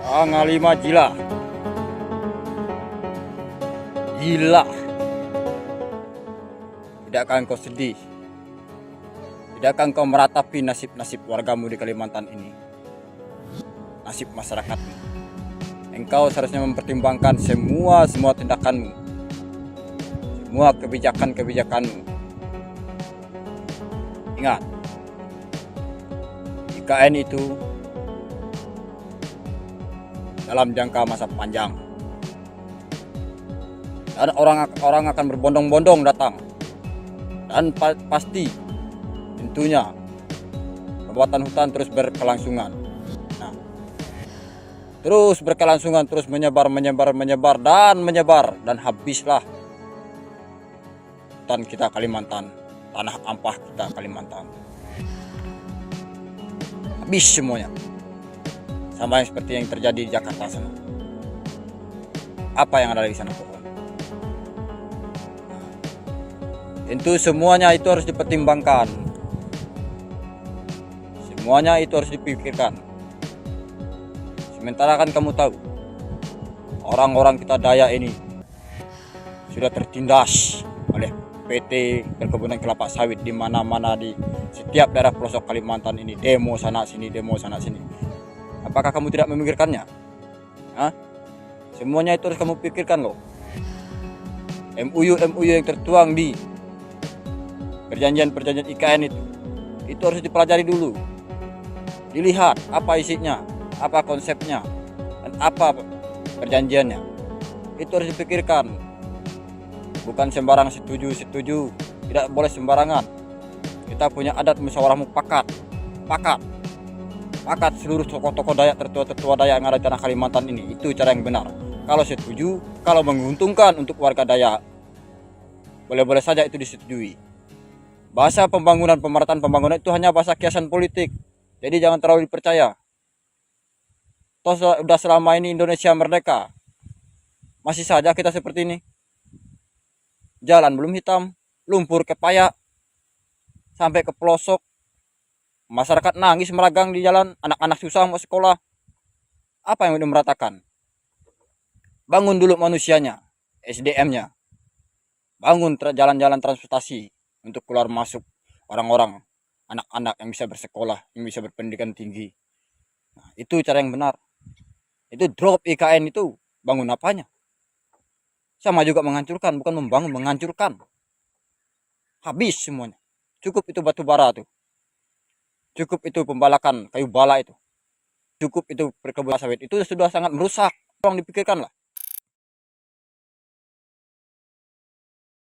Panglima gila. Gila. Tidakkah engkau sedih? Tidakkah engkau meratapi nasib-nasib wargamu di Kalimantan ini? Nasib masyarakatmu. Engkau seharusnya mempertimbangkan semua tindakanmu, semua kebijakanmu. Ingat, IKN itu dalam jangka masa panjang, dan orang akan berbondong-bondong datang, dan pasti tentunya pembuatan hutan terus berkelangsungan. Nah, terus berkelangsungan, terus menyebar dan habislah hutan kita Kalimantan, tanah ampah kita Kalimantan. Habis semuanya. Sama yang seperti yang terjadi di Jakarta sana. Apa yang ada di sana pohon? Tentu semuanya itu harus dipertimbangkan. Semuanya itu harus dipikirkan. Sementara kan kamu tahu, orang-orang kita Dayak ini sudah tertindas oleh PT Perkebunan Kelapa Sawit di mana-mana, di setiap daerah pelosok Kalimantan ini, demo sana sini. Apakah kamu tidak memikirkannya? Hah? Semuanya itu harus kamu pikirkan loh. MOU yang tertuang di perjanjian IKN itu harus dipelajari dulu. Dilihat apa isinya, apa konsepnya, dan apa perjanjiannya. Itu harus dipikirkan. Bukan sembarang setuju, tidak boleh sembarangan. Kita punya adat musyawarah mufakat. Pakat seluruh tokoh-tokoh Dayak, tertua Dayak yang ada di tanah Kalimantan ini. Itu cara yang benar. Kalau setuju, kalau menguntungkan untuk warga Dayak, boleh-boleh saja itu disetujui. Bahasa pemerataan pembangunan itu hanya bahasa kiasan politik. Jadi jangan terlalu dipercaya. Toh sudah selama ini Indonesia merdeka, masih saja kita seperti ini. Jalan belum hitam, lumpur kepayak, sampai ke pelosok. Masyarakat nangis meragang di jalan, anak-anak susah mau sekolah. Apa yang udah meratakan? Bangun dulu manusianya, SDM-nya. Bangun jalan-jalan transportasi untuk keluar masuk orang-orang, anak-anak yang bisa bersekolah, yang bisa berpendidikan tinggi. Nah, itu cara yang benar. Itu drop IKN itu, bangun apanya? Sama juga menghancurkan, bukan membangun, menghancurkan. Habis semuanya. Cukup itu batu bara tuh. Cukup itu pembalakan kayu bala itu. Cukup itu perkebunan sawit. Itu sudah sangat merusak. Tolong dipikirkan lah.